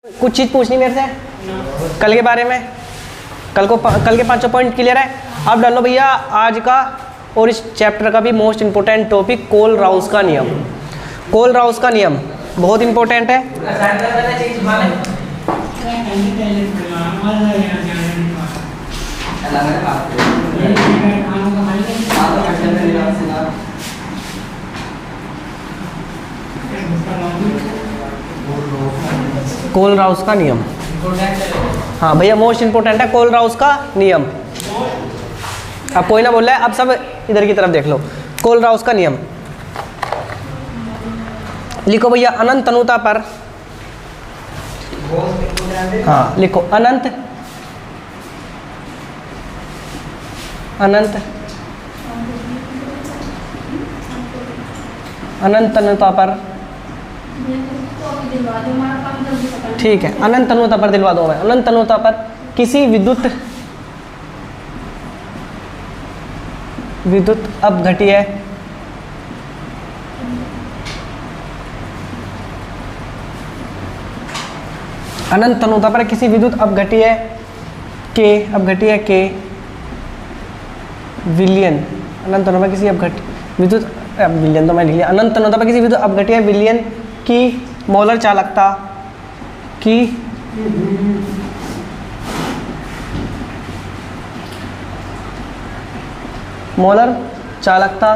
कुछ चीज़ पूछनी मेरे से कल के बारे में, कल के 5 पॉइंट क्लियर है। अब डालो भैया आज का और इस चैप्टर का भी मोस्ट इंपोर्टेंट टॉपिक कोल राउस का नियम। कोल राउस का नियम बहुत इंपॉर्टेंट है। कोल राउस का नियम, हाँ भैया मोस्ट इंपोर्टेंट है कोल राउस का नियम। अब कोई ना बोल रहा है, अब सब इधर की तरफ देख लो। कोल राउस का नियम लिखो भैया, अनंत तनुता पर, हाँ लिखो अनंत अनंत अनंत तनुता पर, ठीक है अनंत तनुता पर दिलवा दो मैं। अनंत तनुता पर किसी विद्युत अपघट्य अनंत तनुता पर किसी विद्युत अपघट्य के विलयन, अनंत तनुता पर किसी अपघट्य विद्युत विलयन तो मैं लिख लिया। अनंत तनुता पर किसी विद्युत अपघट्य विलयन की मोलर चालकता की मोलर चालकता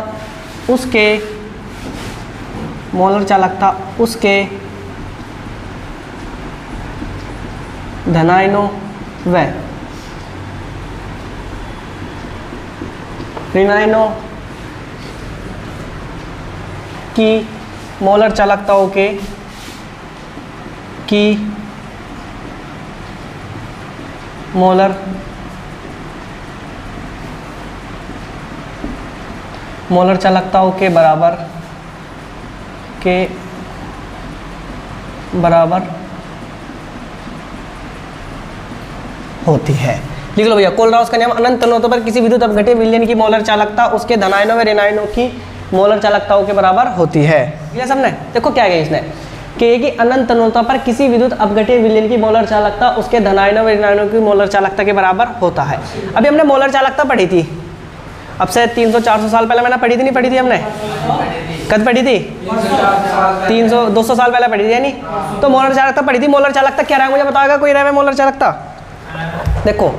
उसके धनायनों व ऋणायनों की मोलर चालकताओं के मोलर चालकताओं के बराबर होती है। लिख लो भैया कोल राउस का नियम, अनंत तनुता पर किसी विद्युत अपघट्य विलयन की मोलर चालकता उसके धनायनों व ऋणायनों की मोलर चालकताओं के बराबर होती है। ये सबने देखो क्या है इसने कि अनंत तनुता पर किसी विद्युत अपघट्य विलयन की मोलर चालकता उसके धनायनों व ऋणायनों की मोलर चालकता के बराबर होता है। अभी हमने मोलर चालकता पढ़ी थी, अब से 300-400 साल पहले मैंने पढ़ी थी, नहीं पढ़ी थी हमने? कब पढ़ी थी? 300-200 साल पहले पढ़ी थी यानी। तो मोलर चालकता पढ़ी थी। मोलर चालकता क्या रहा है मुझे बताएगा कोई? रहा है मोलर चालकता, देखो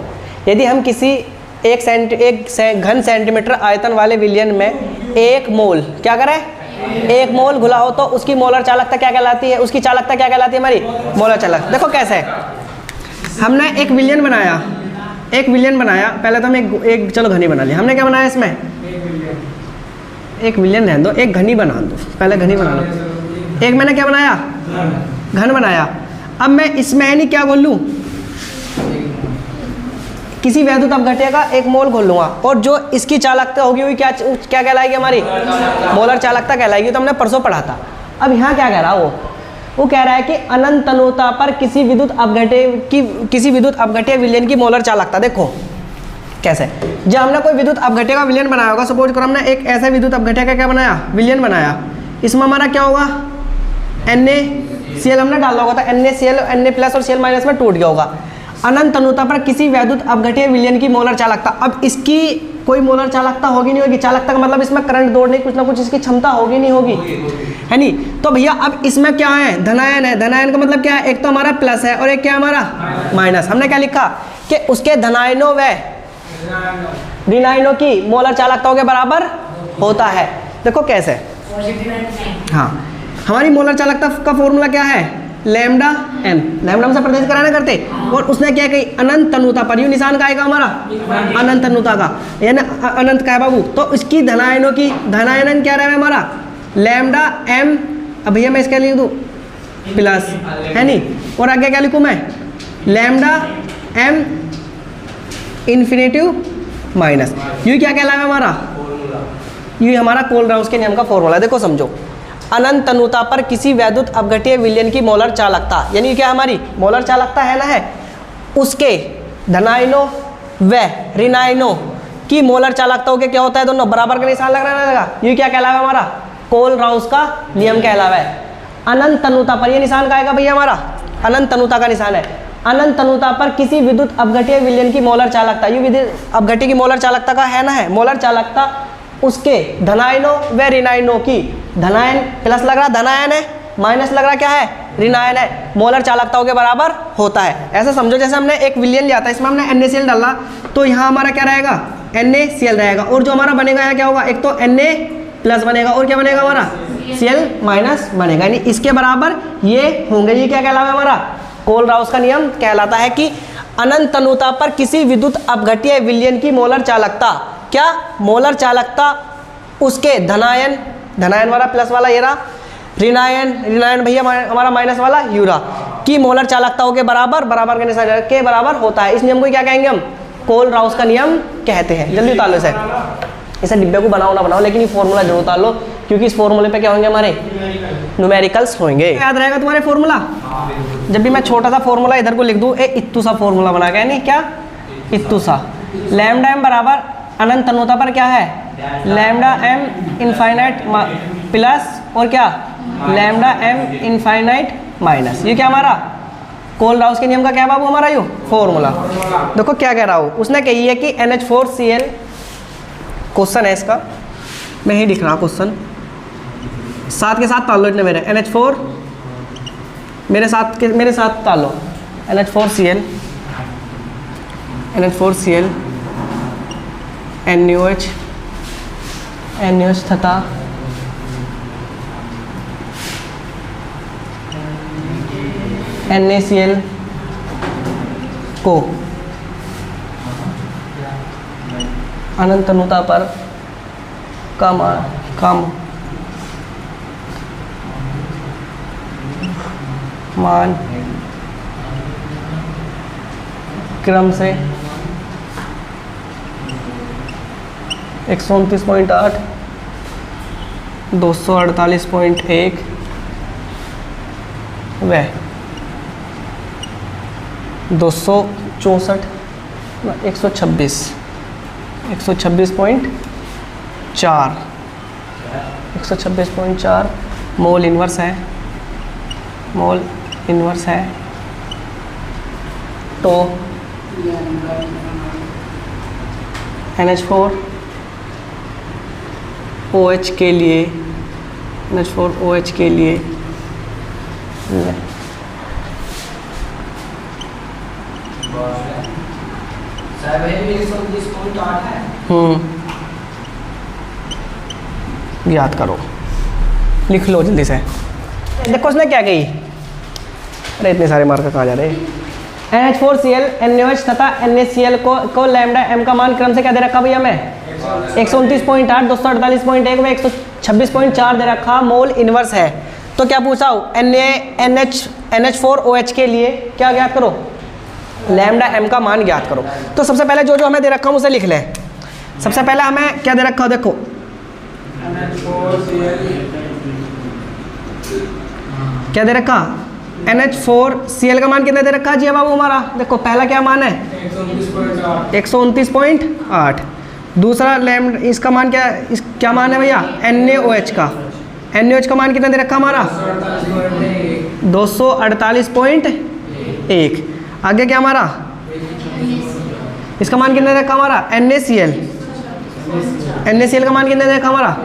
यदि हम किसी एक घन सेंटीमीटर आयतन वाले विलयन में एक मोल क्या करें, एक मोल घुला हो तो उसकी मोलर चालकता क्या कहलाती है? उसकी चालकता क्या कहलाती है हमारी? मोलर चालकता। देखो कैसे है, हमने एक विलयन बनाया, पहले तो हम एक चलो घनी बना लिया। हमने क्या बनाया इसमें? एक विलयन रहने दो, एक घनी बना दो, पहले घनी बना लो। एक मैंने क्या बनाया? घन बनाया। अब मैं इसमें नहीं क्या घोल लूँ, किसी विद्युत अपघट्य का एक मोल घोल लूँगा और जो इसकी चालकता होगी वही क्या कहलाएगी हमारी? मोलर चालकता कहलाएगी। तो हमने परसों पढ़ा था। अब यहाँ क्या कह रहा है वो कह रहा है कि अनंत तनुता पर किसी विद्युत अपघट्य विलयन की मोलर चालकता। देखो कैसे, जब हमने कोई विद्युत अपघट्य का विलयन बनाया होगा, सपोज करो हमने एक ऐसा विद्युत अपघट्य का क्या बनाया? विलयन बनाया। इसमें हमारा क्या होगा? NaCl हमने डाला होगा, तो NaCl Na+ और Cl- में टूट गया होगा। अनंत तनुता पर किसी विद्युत अपघट्य विलयन की मोलर चालकता, अब इसकी कोई मोलर चालकता होगी नहीं होगी? चालकता का मतलब इसमें करंट दौड़ने कुछ ना कुछ इसकी क्षमता होगी नहीं होगी, है नहीं? तो भैया अब इसमें क्या है? धनायन है। धनायन का मतलब क्या है? एक तो हमारा प्लस है और एक क्या हमारा माइनस। हमने क्या लिखा कि उसके धनायनों व ऋणायनों की मोलर चालकताओं के बराबर होता है। देखो कैसे, हाँ हमारी मोलर चालकता का फॉर्मूला क्या है? लैम्डा m, लैम्डा से प्रदर्शित कराना करते। और उसने क्या कही? अनंत तनुता पर, यू निशान का आएगा हमारा अनंत तनुता का, यानी अनंत का है बाबू। तो इसकी धनायनन क्या रहा है हमारा? Lambda m। अब भैया मैं इसके लिख दूँ प्लस, है नहीं? और आगे क्या लिखूँ मैं? Lambda m infinitive minus. You क्या कहला है हमारा? यू हमारा कोल राउस के नियम का फॉर्मूला। देखो समझो, अनंत तनुता पर किसी विद्युत अपघट्य विलयन की मोलर चालकता, यानी क्या हमारी मोलर चालकता है ना, है उसके धनायनों व ऋणायनों की मोलर चालकताओं के क्या होता है? दोनों बराबर का निशान लगना लगा। ये क्या कहलावा हमारा? कोल राउस का नियम कहलावा है। अनंत तनुता पर ये निशान का आएगा भैया हमारा अनंत तनुता का निशान है। अनंत तनुता पर किसी विद्युत अपघट्य विलयन की मोलर चालकता, ये विद्युत अपघट्य की मोलर चालकता का है ना, है मोलर चालकता उसके धनायनों व ऋणायनों की, धनायन प्लस लग रहा धनायन है, माइनस लग रहा क्या है ऋणायन है, मोलर चालकताओं के बराबर होता है। ऐसा समझो जैसे हमने एक विलयन लिया था, इसमें हमने NaCl डाला तो यहाँ हमारा क्या रहेगा NaCl रहेगा, और जो हमारा बनेगा यहाँ क्या होगा, एक तो Na प्लस बनेगा और क्या बनेगा हमारा Cl माइनस बनेगा, यानी इसके बराबर ये होंगे। ये क्या कहलावा हमारा कोल-राउस का नियम कहलाता है कि अनंत तनुता पर किसी विद्युत अपघट्य विलयन की मोलर चालकता, क्या मोलर चालकता उसके धनायन, धनायन वाला प्लस वाला ये रहा, ऋणायन, ऋणायन भैया हमारा माइनस वाला यूरा की मोलर चालकताओं के बराबर, बराबर के निशान के बराबर होता है। इस नियम को क्या कहेंगे हम, कोल-राउस का नियम कहते हैं। जल्दी उतार लो इसे डिब्बे को बनाओ ना बनाओ, लेकिन ये फॉर्मूला जरूर उतार लो, क्योंकि इस फॉर्मूले पे क्या होंगे हमारे न्यूमेरिकल्स होंगे। याद रहेगा तुम्हारे फॉर्मूला, जब भी मैं छोटा सा फॉर्मूला इधर को लिख दूं, एक इत्तू सा फॉर्मूला बना के, नहीं क्या इत्तू सा, लैम्डा एम बराबर अनंत तनुता पर क्या है लैम्डा एम इनफाइनाइट प्लस और क्या लैम्डा एम इनफाइनाइट माइनस। ये क्या हमारा कोल-राउस के नियम का क्या बाबू हमारा यो फॉर्मूला। देखो क्या कह रहा हूँ, उसने कही है कि NH4Cl, क्वेश्चन है इसका, मैं ही लिख रहा क्वेश्चन, साथ के साथ ताल लो इतने मेरे NH4 मेरे साथ ताल लो NH4Cl NaOH तथा NaCl को अनंत तनुता पर कम मान क्रम से 129.8 248.1 व 264 126.4 मोल इन्वर्स है तो NH4OH के लिए याद करो, लिख लो जल्दी से। देखो उसने क्या कही, अरे इतने सारे मार्कर कहाँ जा रहे हैं। NH4Cl NaOH तथा NaCl को लैम्डा m का मान क्रम से क्या दे रखा भैया मैं 129.8 248.1 में 126.4 दे रखा, मोल इनवर्स है। तो क्या पूछा NH4OH के लिए क्या ज्ञात करो, लैम्डा m का मान ज्ञात करो। तो सबसे पहले जो हमें दे रखा हूँ उसे लिख लें। सबसे पहले हमें क्या दे रखा हो, देखो क्या दे रखा NH4Cl का मान कितना दे रखा जी बाबू हमारा, देखो पहला क्या मान है 129.8, दूसरा लैम्डा इसका मान क्या मान है भैया NaOH का मान कितना दे रखा हमारा 248.1, आगे क्या हमारा इसका मान कितना दे रखा हमारा NaCl का मान कितना दे रखा हमारा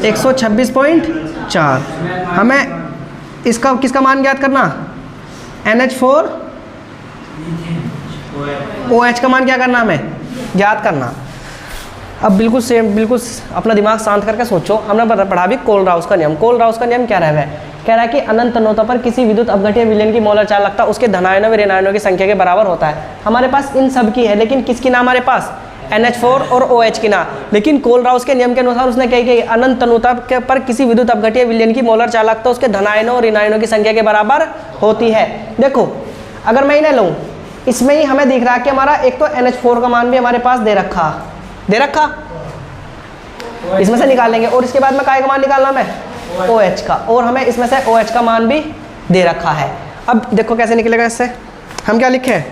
126.4। हमें इसका किसका मान ज्ञात करना, NH4OH का मान क्या करना, हमें ज्ञात करना। अब बिल्कुल अपना दिमाग शांत करके सोचो, हमने पढ़ा भी कोल-राउस का नियम। कोल-राउस का नियम क्या रहा है, कह रहा है कि अनंत तनुता पर किसी विद्युत अपघट्य विलयन की मोलर चालकता उसके धनायनों व ऋणायनों की संख्या के बराबर होता है। हमारे पास इन सब की है, लेकिन किसकी ना हमारे पास NH4 और OH की ना। लेकिन कोल-राउस के नियम के अनुसार उसने कही कि अनंत तनुता पर किसी विद्युत अपघट्य विलयन की मोलर चालकता उसके धनायनों और ऋणायनों की संख्या के बराबर होती है। देखो अगर मैं इन्हें लूँ, इसमें ही हमें दिख रहा है कि हमारा एक तो NH4 का मान भी हमारे पास दे रखा, इसमें से निकाल लेंगे, और इसके बाद में काय का मान निकालना हमें OH का, और हमें इसमें से OH का मान भी दे रखा है। अब देखो कैसे निकलेगा, इससे हम क्या लिखें,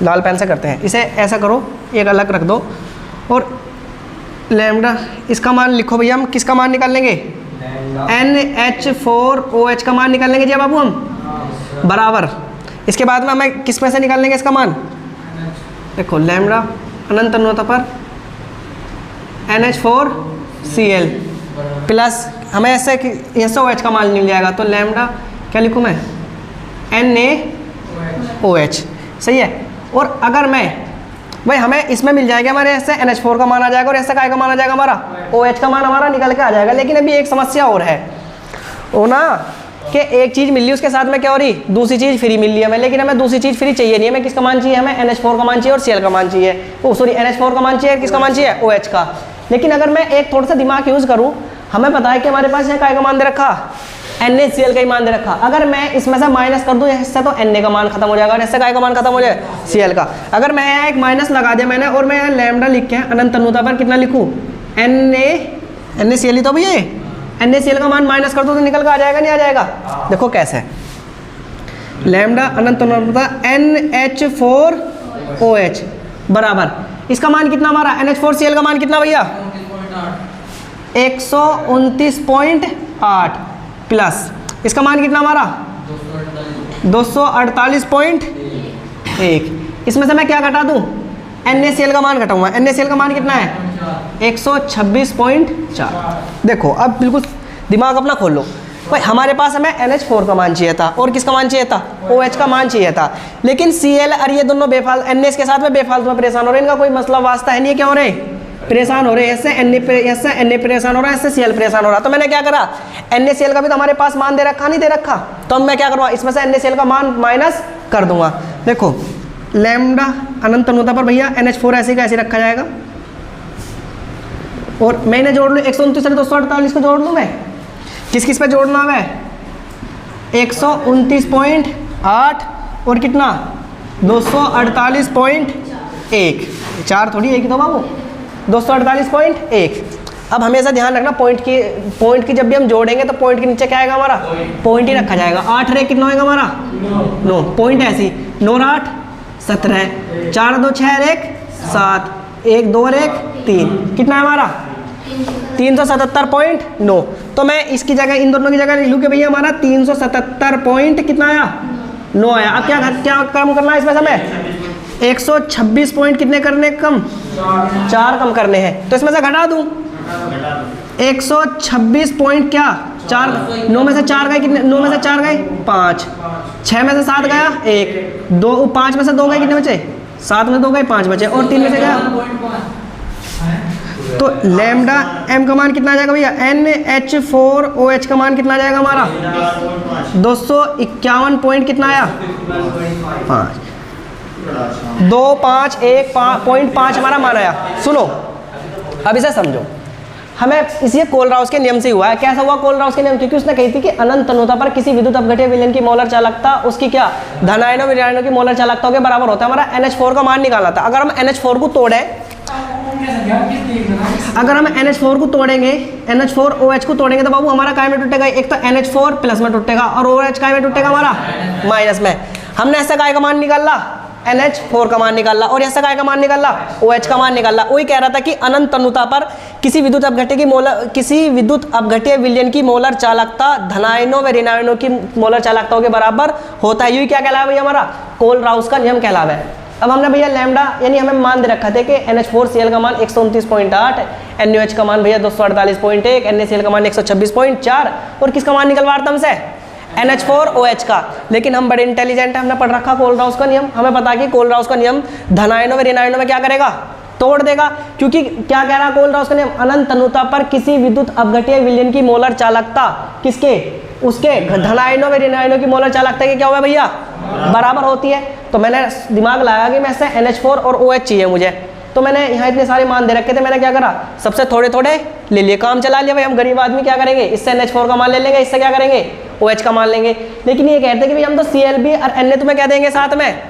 लाल पेन से करते हैं, इसे ऐसा करो एक अलग रख दो, और लैम्डा इसका मान लिखो भैया, हम किसका मान निकाल लेंगे NH4OH का मान निकाल लेंगे जी बाबू हम, बराबर, इसके बाद में हमें किस में से निकाल लेंगे इसका मान, देखो लैम्डा अनंत अनुता पर NH4Cl प्लस हमें ऐसे SOH का मान मिल जाएगा, तो लैम्डा क्या लिखूँ मैं, NaOH, सही है। और अगर मैं भाई हमें इसमें मिल जाएगा हमारे ऐसे NH4 का मान आ जाएगा और ऐसे काय का मान आ जाएगा, हमारा OH का मान हमारा निकल के आ जाएगा। लेकिन अभी एक समस्या और है वो ना कि एक चीज़ मिल ली उसके साथ में क्या हो रही, दूसरी चीज़ फ्री मिल रही है हमें, लेकिन हमें दूसरी चीज़ फ्री चाहिए नहीं, हमें किसका मान चाहिए, हमें NH4 का मान चाहिए और Cl का मान चाहिए, सॉरी NH4 का मान चाहिए, किसका मान चाहिए, OH का। लेकिन अगर मैं एक थोड़ा सा दिमाग यूज़ करूँ, हमें पता है कि हमारे पास यहाँ काय का मान दे रखा, NaCl का ही मान दे रखा। अगर मैं इसमें से माइनस कर दूँ इससे तो Na का मान खत्म हो जाएगा और इससे काय का मान खत्म हो जाए, Cl का। अगर मैं यहाँ एक माइनस लगा दिया मैंने और मैं यहाँ लैम्डा लिख के अनंत अनुता पर कितना लिखूँ, NaCl ही तो भैया NaCl का मान माइनस कर दो तो निकल कर आ जाएगा, नहीं आ जाएगा। देखो कैसे, लैम्डा अनंत अनुता NH4OH बराबर, इसका मान कितना हमारा NH4Cl का मान कितना भैया, 129.8 प्लस इसका मान कितना हमारा 248.1। इसमें से मैं क्या घटा दूं, NaCl का मान घटाऊंगा। NaCl का मान कितना है 126.4। देखो अब बिल्कुल दिमाग अपना खोल लो भाई, हमारे पास हमें NH4 का मान चाहिए था और किसका मान चाहिए था, OH का मान चाहिए था। लेकिन Cl और ये दोनों बेफालतू Na के साथ में बेफालतू में परेशान हो रहे हैं, इनका कोई मसला वास्ता है नहीं है, क्या हो रहे हैं, परेशान हो रहे हैं। ऐसे Na परेशान हो रहा है, ऐसे Cl परेशान हो रहा है। तो मैंने क्या करा, NaCl का भी तो हमारे पास मान दे रखा, नहीं दे रखा, तो अब मैं क्या करूँगा, इसमें से NaCl का मान माइनस कर दूंगा। देखो लैम्डा अनंत अनुता पर भैया NH4 ऐसे का ऐसे रखा जाएगा और मैंने जोड़ लूँ 129 से 248 को जोड़ लूँ मैं, किस किस पे जोड़ना है, 129.8 और कितना 248.1, 4 थोड़ी एक ही तो बाबू, 248.1। अब हमेशा ध्यान रखना पॉइंट की जब भी हम जोड़ेंगे तो पॉइंट के नीचे क्या आएगा हमारा, पॉइंट ही रखा जाएगा। 8 रे कितना होगा हमारा 9, पॉइंट ऐसी 9 8 17, 4 2 6 1 7, 1 2 1 3, कितना है हमारा 377.9। तो मैं इसकी जगह इन दोनों की जगह लिख लूँ कि भैया हमारा 377 पॉइंट कितना आया 9 आया। अब क्या कम करना है इसमें समय, 126 पॉइंट कितने करने कम, 4 कम करने हैं, तो इसमें से घटा दूं 126 पॉइंट क्या 4, 9 में से 4 गए कितने, 9 में से 4 गए 5, 6 में से 7 गया 1, 2 5 में से 2 गए कितने बचे, 7 में 2 गए 5 बचे और 3 में से गया। तो लैम्डा m का मान कितना आ जाएगा भैया, NH4OH का मान कितना आ जाएगा हमारा 251 पॉइंट कितना आया 251.5 हमारा मान आया। सुनो अब इसे समझो, हमें इसी कोलराउस के नियम से हुआ है। कैसा हुआ कोलराउस के नियम, क्योंकि उसने कही थी कि अनंत अनुता पर किसी विद्युत अपघट्य विलयन की मोलर चालकता उसकी क्या धन आयनों विरायनों की मोलर चालकताओं के बराबर होता है। हमारा NH4 का मान निकालना था। अगर हम NH4 को तोड़े, अगर हम NH4 को तोड़ेंगे, NH4OH को तोड़ेंगे तो बाबू हमारा काय में टूटेगा, एक तो NH4 प्लस में टूटेगा और OH काय में टूटेगा हमारा माइनस में। हमने ऐसा काय का मान निकाला NH4 का मान निकाला और ऐसा काय का मान निकाला OH का मान निकाला। वही कह रहा था कि अनंत अनुता पर किसी विद्युत अपघट्य विलयन की मोलर चालकता धनायनों व ऋणायनों की मोलर चालकताओं के बराबर होता है। यही क्या कहलावा भैया हमारा कोलराउस का नियम कहलावा है। अब हमने भैया लैम्डा यानी हमें मान दे रखा था कि NH4Cl का मान 129.8, NaOH का मान भैया 248.1, NaCl का मान 126.4 और किसका मान निकलवा रहा था हमसे NH4OH का। लेकिन हम बड़े इंटेलिजेंट है, हमने पढ़ रखा कोलराउस का नियम। हमें पता है कि कोलराउस का नियम धनायनों व ऋणायनों में क्या करेगा, तोड़ देगा। क्योंकि क्या कह रहा कोलराउस का नियम, अनंत अनुता पर किसी विद्युत अपघट्य विलयन की मोलर चालकता किसके, उसके धनायनों व ऋणायनों की मोलर चालकता के क्या हुआ भैया बराबर होती है। तो मैंने दिमाग लगाया कि मैं से NH4 और OH चाहिए मुझे, तो मैंने यहाँ इतने सारे मान दे रखे थे। मैंने क्या करा, सबसे थोड़े थोड़े ले लिए, काम चला लिया। भाई हम गरीब आदमी क्या करेंगे, इससे NH4 का मान ले लेंगे, इससे क्या करेंगे OH का मान लेंगे। लेकिन ये कहते हैं कि भाई हम तो CLB और Na तुम्हें क्या देंगे साथ में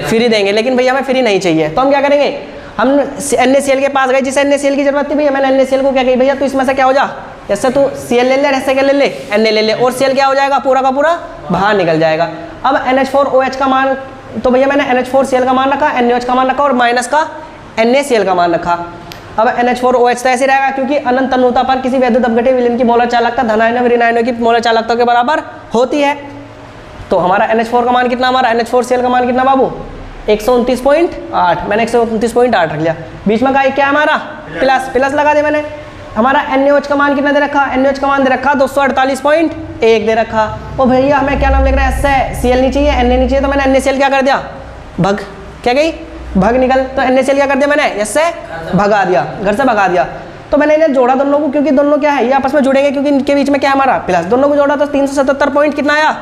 फ्री देंगे, लेकिन भैया हमें फ्री नहीं चाहिए। तो हम क्या करेंगे, हम NaCl के पास गए, जिसे NaCl की जरूरत थी भैया मैंने NaCl को क्या कही, भैया तू इसमें से क्या हो जा, जैसे तू Cl ले ले, ऐसे क्या ले ले Na ले ले, और Cl क्या हो जाएगा पूरा का पूरा बाहर निकल जाएगा। अब NH4OH का मान, तो भैया मैंने NH4Cl का मान रखा, NaOH का मान रखा और माइनस का NaCl का मान रखा। अब NH4OH तो ऐसे रहेगा क्योंकि अनंत अनुता पर किसी विद्युत अपघट्य विलयन की मोलर चालकता धनायनों व ऋणायनों की मोलर चालकता के बराबर होती है। तो हमारा NH4 का मान कितना, हमारा NH4Cl का मान कितना बाबू 129.8, मैंने 129.8 रख लिया। बीच में का क्या है हमारा प्लस, प्लस लगा दे मैंने। हमारा NaOH का मान कितना दे रखा, NaOH का मान दे रखा 248.1 दे रखा। ओ भैया हमें क्या नाम लिख रहा है, एस Cl नहीं चाहिए, Na नहीं चाहिए, तो मैंने NaCl क्या कर दिया, भग, क्या गई भग निकल, तो NaCl क्या कर दिया मैंने, इससे भगा दिया, घर से भगा दिया। तो मैंने इन्हें जोड़ा दोनों को, क्योंकि दोनों क्या है ये आपस में जुड़ेंगे, क्योंकि इनके बीच में क्या है हमारा प्लस, दोनों को जोड़ा तो 377 पॉइंट कितना आया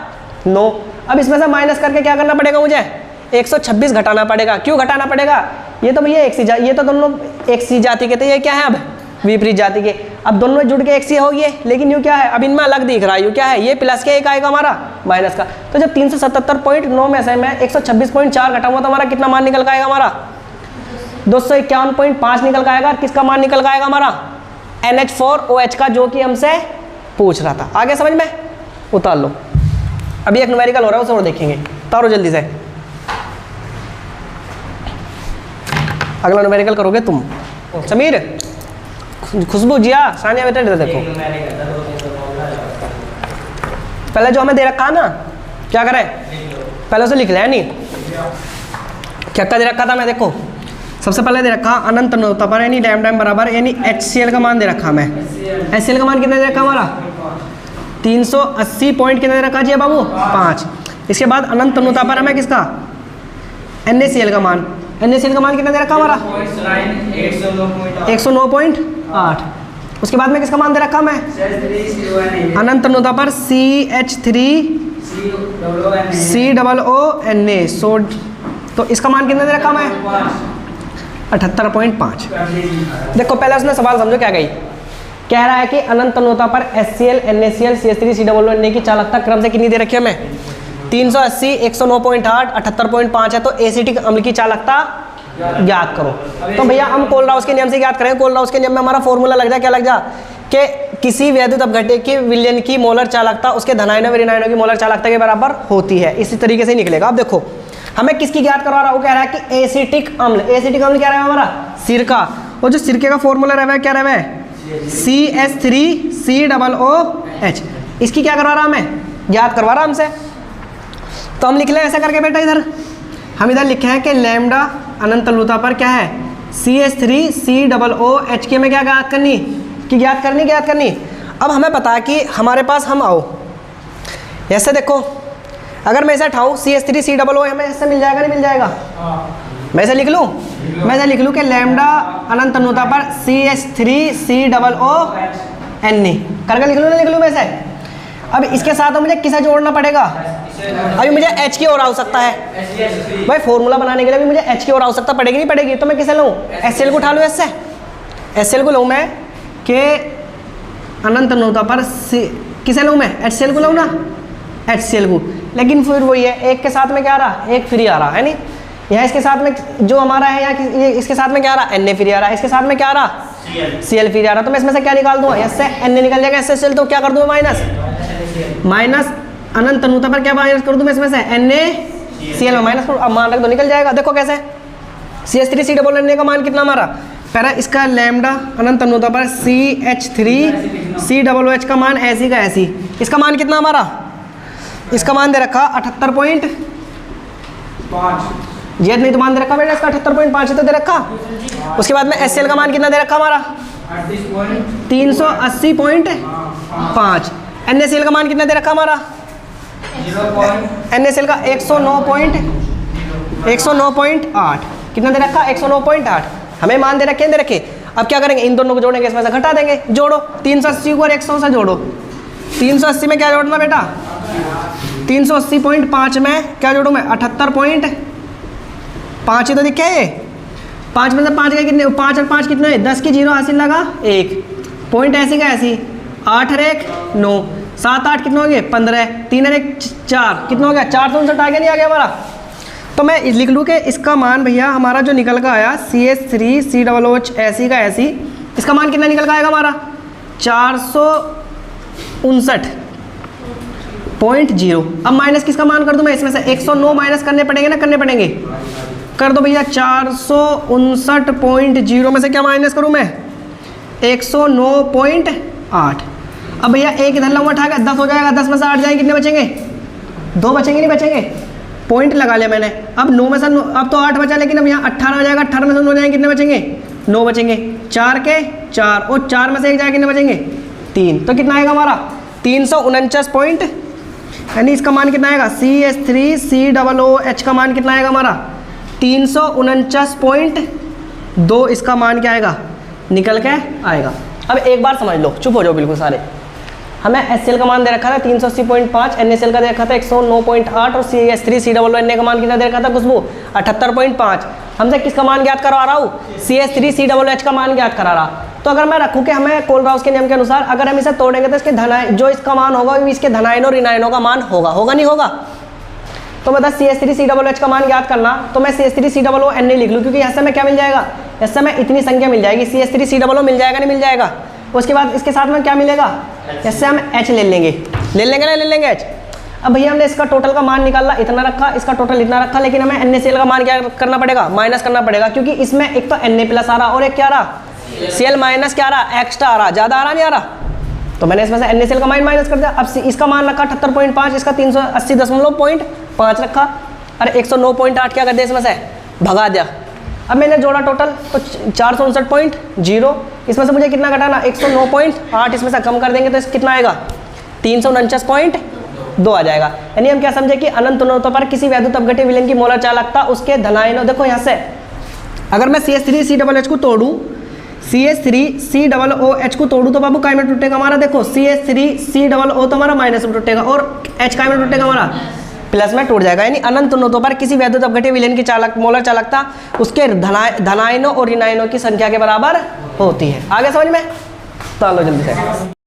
9। अब इसमें से माइनस करके क्या करना पड़ेगा मुझे, 126 घटाना पड़ेगा। क्यों घटाना पड़ेगा, ये तो भैया एक सी ये तो दोनों एक सी जाति के थे, ये क्या है अब विपरीत जाति के। अब दोनों जुड़ के एक सी हो गए, लेकिन यू क्या है अब इनमें अलग दिख रहा है, यू क्या है ये प्लस के एक आएगा हमारा माइनस का। तो जब 377.9 में से मैं 126.4 घटाऊंगा तो हमारा कितना मान निकल आएगा, हमारा 251.5 निकल आएगा। और किसका मान निकल आएगा हमारा NH4OH का, जो कि हमसे पूछ रहा था। आगे समझ में, उतार लो। अभी एक न्यूमेरिकल हो रहा है उसे और देखेंगे, उतारो जल्दी से। अगला न्यूमेरिकल करोगे तुम समीर, खुशबू, जिया, सानिया, बेटा इधर देखो। पहले जो हमें दे रखा है ना, क्या करें पहले उसे लिख लें, नहीं क्या दे रखा था मैं, देखो सबसे पहले दे रखा अनंत अनुता पर यानी डैम डैम बराबर यानी HCl का मान दे रखा मैं। HCl का मान कितना दे रखा हमारा 380 पॉइंट कितना दे रखा जी बाबू 5। इसके बाद अनंत अनुता पर हमें किसका NaCl का मान, NaCl का मान कितना दे रखा हमारा 109.8। उसके बाद में किसका मान दे रखा मैं अनंत अनुता पर CH3COONA सोड, तो इसका मान कितना दे रखा मैं 78.5। देखो पहले उसने सवाल समझो क्या गई, कह रहा है कि अनंत अनुता पर HCl NaCl CH3COONA की चालकता क्रम से कितनी दे रखी है हमें 380 109.8 78.5 है। तो एसिटिक अम्ल की चालकता ज्ञात करो। तो भैया हम कोलराउस के नियम से ज्ञात करें। कोलराउस के नियम में हमारा फॉर्मूला लग जाए, क्या लग जाए कि किसी वैद्युत अपघट्य की विलयन की मोलर चालकता उसके धनायनों व ऋणायनों की मोलर चालकता के बराबर होती है। इसी तरीके से निकलेगा। अब देखो हमें किसकी ज्ञात करवा रहा है, वो कह रहा है कि एसिटिक अम्ल, एसिटिक अम्ल क्या रहा है हमारा सिरका, और जो सिरके का फॉर्मूला रहा है क्या रहा है CH3COOH। इसकी क्या करवा रहा हमें ज्ञात करवा रहा हमसे। तो हम लिख लें ऐसा करके बेटा, इधर हम इधर लिखे हैं कि लैम्डा अनंत अनुता पर क्या है CH3COOH की हमें क्या ज्ञात करनी ज्ञात करनी। अब हमें पता है कि हमारे पास हम आओ ऐसे देखो, अगर मैं ऐसा उठाऊँ CH3COO हमें ऐसे मिल जाएगा नहीं मिल जाएगा, मैं ऐसे लिख लूँ कि लैम्डा अनंत अनुता पर CH3COONA करके लिख लूँ मैं ऐसे। अब इसके साथ मुझे किसे जोड़ना पड़ेगा, अभी मुझे H की ओर आवश्यकता है भाई, फॉर्मूला बनाने के लिए भी मुझे H की ओर आवश्यकता पड़ेगी नहीं पड़ेगी, तो मैं किसे लूँ HCl को उठा लूँ, इससे HCl को लूँ मैं कि अनंत अनुता पर किसे लूँ मैं HCl को लूँ ना, HCl को। लेकिन फिर वही है, एक के साथ में क्या आ रहा एक फ्री आ रहा है नहीं, यहाँ इसके साथ में जो हमारा है यहाँ इसके साथ में क्या आ रहा Na फ्री आ रहा है, इसके साथ में क्या आ रहा Cl फ्री आ रहा। तो मैं इसमें से क्या निकाल दूँ, इससे Na निकल जाएगा, इससे Cl, तो क्या कर दूँ माइनस अनंत अनुता पर क्या माइनस कर दूँ मैं इसमें से NaCl में माइनस करूँ, अब मान रख दो निकल जाएगा। देखो कैसे CH3COONA का मान कितना हमारा पहला इसका लैम्डा अनंत अनुता पर CH3COOH का मान ऐसी का ऐसी, इसका मान कितना हमारा, इसका मान दे रखा 78.5 जेड नहीं तो मान दे रखा बेटा इसका 78.5 तो दे रखा। उसके बाद में HCl का मान कितना दे रखा हमारा 380.5। NaCl का मान कितना दे रखा हमारा NaCl का 109.8 कितना दे रखा 109.8 हमें मान दे रखे। अब क्या करेंगे, इन दोनों को जोड़ेंगे, इसमें से घटा देंगे, जोड़ो 380 को और 100 से जोड़ो। 380 में क्या जोड़ना बेटा 380.5 में क्या जोड़ूँ मैं 78.5 ही तो दिखे ये, 5 में से 5 के कितने 5 और 5 कितने 10 की 0 हासिल लगा 1 पॉइंट ऐसी का ऐसी 8 और 1 9 7 8 कितने हो गए 15 3 और 1 4 कितना हो गया 459 आगे नहीं आ गया हमारा। तो मैं लिख लूँ कि इसका मान भैया हमारा जो निकल का आया CH3COOH ऐसी का ऐसी, इसका मान कितना निकल का आएगा हमारा 459.0। अब माइनस किसका मान कर दूँ मैं इसमें से 109 माइनस करने पड़ेंगे ना, करने पड़ेंगे, कर दो भैया 459.0 में से क्या माइनस करूँ मैं 109.8। अब भैया एक इधर लूँगा उठा के 10 हो जाएगा, 10 में से 8 जाएंगे कितने बचेंगे 2 बचेंगे नहीं बचेंगे, पॉइंट लगा लिया मैंने। अब 9 में से अब तो 8 बचा, लेकिन अब यहाँ 18 आ जाएगा, 18 में से 9 जाएंगे कितने बचेंगे, 9 बचेंगे, 4 के 4 और 4 में से 1 जाएगा कितने बचेंगे, 3। तो कितना आएगा हमारा 349 पॉइंट, यानी इसका मान कितना आएगा CH3COOH का मान कितना आएगा हमारा 349.2, इसका मान क्या आएगा निकल के आएगा। अब एक बार समझ लो, चुप हो जाओ बिल्कुल सारे। हमें HCl का मान दे रखा था 380.5, NaCl का दे रखा था 109.8 और CH3COOH का मान कितना दे रखा था खुशबू 78.5। हमसे किसका मान ज्ञात करवा रहा हूँ, CH3COOH का मान ज्ञात करा रहा। तो अगर मैं रखूँ कि हमें कोलराउस के नियम के अनुसार अगर हम इसे तोड़ेंगे तो इसके जो इसका मान होगा वो इसके धनायनों और ऋणायनों का मान होगा नहीं होगा। तो बता CH3COOH का मान ज्ञात करना, तो मैं CH3COOH लिख लूँ, क्योंकि यहाँ से हमें क्या मिल जाएगा, इससे हमें इतनी संख्या मिल जाएगी, CH3COO मिल जाएगा नहीं मिल जाएगा। उसके बाद इसके साथ में क्या मिलेगा, इससे हम H ले लेंगे H। अब भैया हमने इसका टोटल का मान निकाला, इतना रखा, इसका टोटल इतना रखा, लेकिन हमें NaCl का मान क्या करना पड़ेगा, माइनस करना पड़ेगा, क्योंकि इसमें एक तो Na+ आ रहा और एक क्या रहा Cl माइनस क्या रहा, एक्स्ट्रा आ रहा, ज़्यादा आ रहा नहीं आ रहा। तो मैंने इसमें से NaCl का मान माइनस कर दिया। अब इसका मान रखा 78.5, इसका 380.5 रखा, अरे 109.8 क्या कर दिया इसमें से भगा दिया। अब मैंने जोड़ा टोटल तो 459.0, इसमें से मुझे कितना घटाना 109.8, इसमें से कम कर देंगे तो कितना आएगा 349.2 आ जाएगा। यानी हम क्या समझे कि अनंत अनंतों पर किसी वैद्युत अपघट्य विलयन की मोलर चालकता उसके धनायनों, देखो यहाँ से अगर मैं CH3COOH को तोड़ूँ, CH3COOH को तोड़ूँ तो बाबू काय में टूटेगा हमारा, देखो CH3COO तो हमारा माइनस में टूटेगा और H काय में टूटेगा हमारा प्लस में टूट जाएगा। यानी अनंत अनंतों पर किसी वैद्युत अपघट्य विलयन की मोलर चालकता उसके धनायनों और ऋणायनों की संख्या के बराबर होती है। आगे समझ में, तो लो जल्दी से।